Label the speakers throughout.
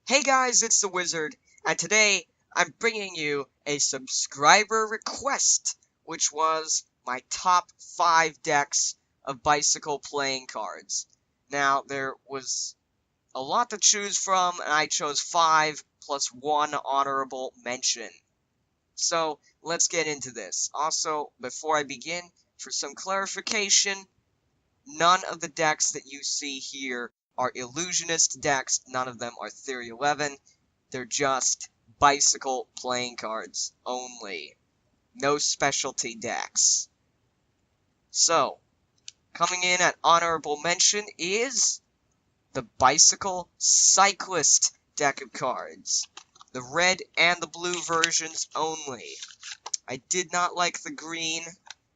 Speaker 1: Hey guys, it's the Wizard, and today I'm bringing you a subscriber request, which was my top 5 decks of bicycle playing cards. Now, there was a lot to choose from, and I chose 5 plus 1 honorable mention. So, let's get into this. Also, before I begin, for some clarification, none of the decks that you see here are Ellusionist decks. None of them are Theory 11. They're just bicycle playing cards only. No specialty decks. So, coming in at honorable mention is the Bicycle Cyclist deck of cards. The red and the blue versions only. I did not like the green,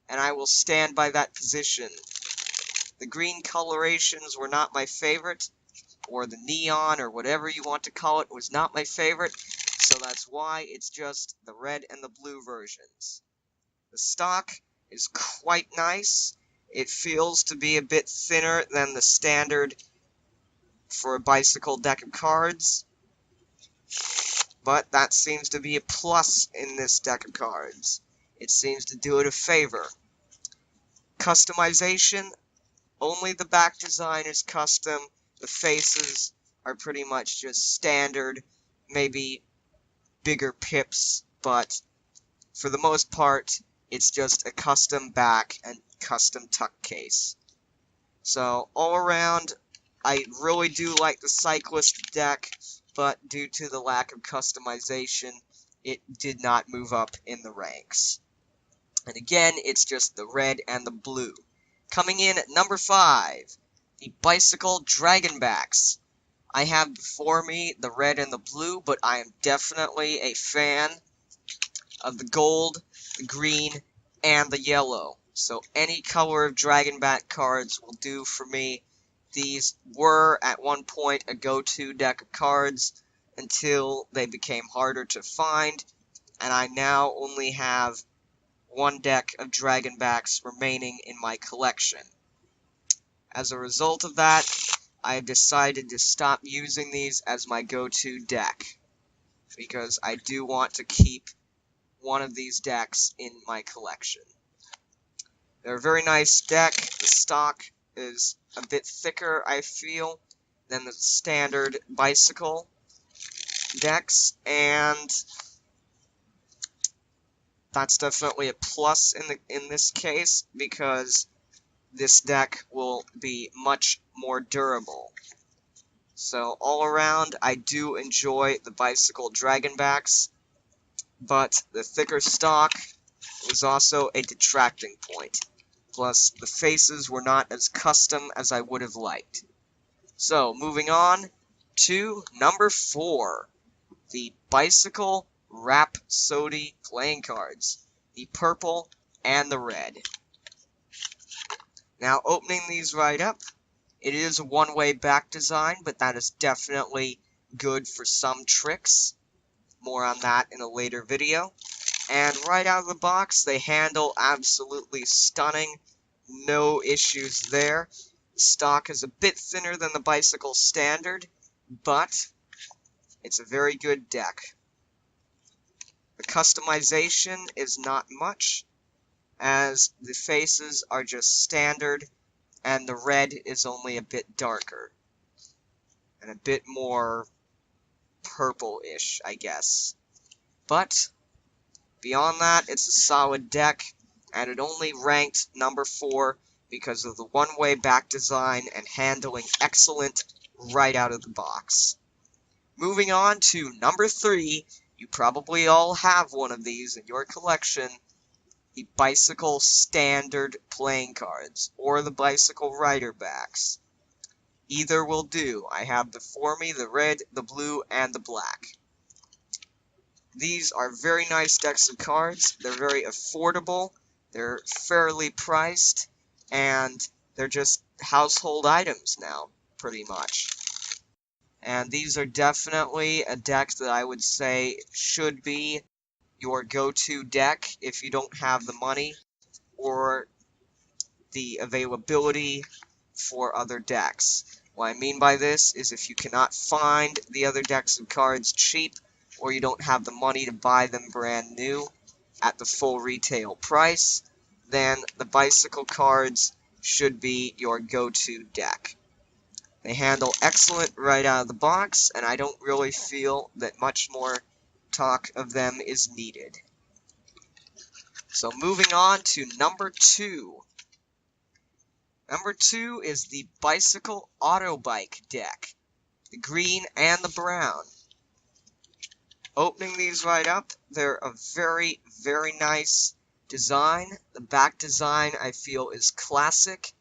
Speaker 1: and I will stand by that position. The green colorations were not my favorite, or the neon, or whatever you want to call it, was not my favorite, so that's why it's just the red and the blue versions. The stock is quite nice. It feels to be a bit thinner than the standard for a bicycle deck of cards, but that seems to be a plus in this deck of cards. It seems to do it a favor. Customization. Only the back design is custom. The faces are pretty much just standard, maybe bigger pips, but for the most part, it's just a custom back and custom tuck case. So, all around, I really do like the Cyclist deck, but due to the lack of customization, it did not move up in the ranks. And again, it's just the red and the blue. Coming in at number 5, the Bicycle Dragonbacks. I have before me the red and the blue, but I am definitely a fan of the gold, the green, and the yellow. So any color of Dragonback cards will do for me. These were at one point a go-to deck of cards until they became harder to find, and I now only have one deck of Dragonbacks remaining in my collection. As a result of that, I have decided to stop using these as my go-to deck, because I do want to keep one of these decks in my collection. They're a very nice deck. The stock is a bit thicker, I feel, than the standard bicycle decks, and that's definitely a plus in this case, because this deck will be much more durable. So all around, I do enjoy the Bicycle Dragonbacks, but the thicker stock was also a detracting point. Plus, the faces were not as custom as I would have liked. So, moving on to number 4, the Bicycle Rhapsody playing cards, the purple and the red. Now, opening these right up, it is a one-way back design, but that is definitely good for some tricks. More on that in a later video. And right out of the box, they handle absolutely stunning. No issues there. The stock is a bit thinner than the Bicycle Standard, but it's a very good deck. The customization is not much, as the faces are just standard, and the red is only a bit darker, and a bit more purple-ish, I guess. But beyond that, it's a solid deck, and it only ranked number 4 because of the one-way back design and handling excellent right out of the box. Moving on to number 3, you probably all have one of these in your collection, the Bicycle Standard playing cards, or the Bicycle Rider backs. Either will do. I have before me the red, the blue, and the black. These are very nice decks of cards. They're very affordable. They're fairly priced. And they're just household items now, pretty much. And these are definitely a deck that I would say should be your go-to deck if you don't have the money or the availability for other decks. What I mean by this is if you cannot find the other decks of cards cheap, or you don't have the money to buy them brand new at the full retail price, then the bicycle cards should be your go-to deck. They handle excellent right out of the box, and I don't really feel that much more talk of them is needed. So moving on to number 2. Number 2 is the Bicycle Autobike deck, the green and the brown. Opening these right up, they're a very, very nice design. The back design I feel is classic,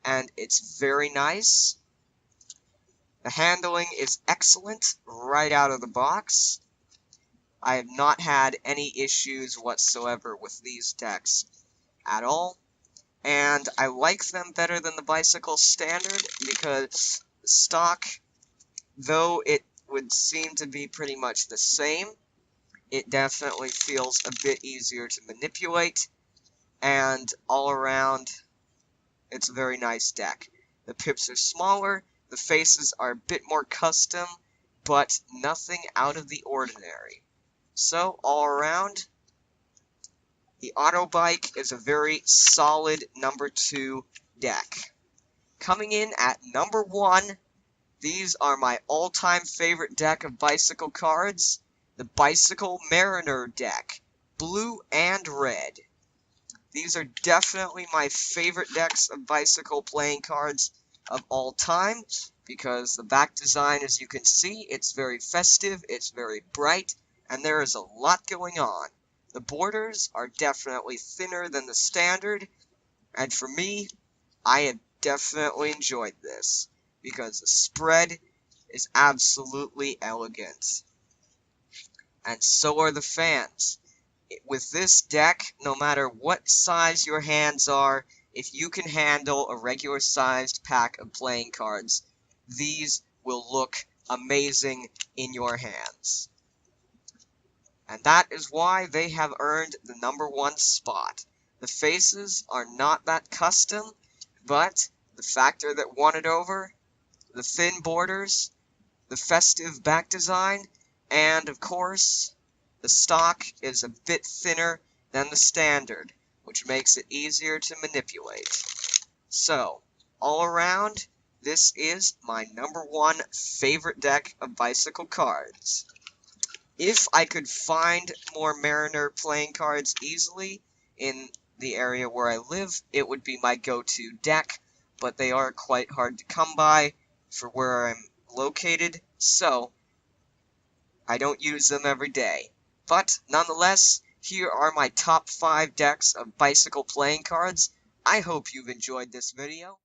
Speaker 1: and it's very nice. The handling is excellent right out of the box. I have not had any issues whatsoever with these decks at all. And I like them better than the Bicycle Standard because stock, though it would seem to be pretty much the same, it definitely feels a bit easier to manipulate, and all around, it's a very nice deck. The pips are smaller, the faces are a bit more custom, but nothing out of the ordinary. So, all around, the Autobike is a very solid number 2 deck. Coming in at number 1, these are my all-time favorite deck of bicycle cards, the Bicycle Mariner deck, blue and red. These are definitely my favorite decks of bicycle playing cards of all time, because the back design, as you can see, it's very festive, it's very bright, and there is a lot going on. The borders are definitely thinner than the standard, and for me, I have definitely enjoyed this, because the spread is absolutely elegant. And so are the fans. With this deck, no matter what size your hands are, if you can handle a regular sized pack of playing cards, these will look amazing in your hands. And that is why they have earned the number 1 spot. The faces are not that custom, but the factor that won it over, the thin borders, the festive back design, and of course, the stock is a bit thinner than the standard, which makes it easier to manipulate. So, all around, this is my number 1 favorite deck of bicycle cards. If I could find more Mariner playing cards easily in the area where I live, it would be my go-to deck, but they are quite hard to come by for where I'm located, so I don't use them every day. But nonetheless, here are my top 5 decks of bicycle playing cards. I hope you've enjoyed this video.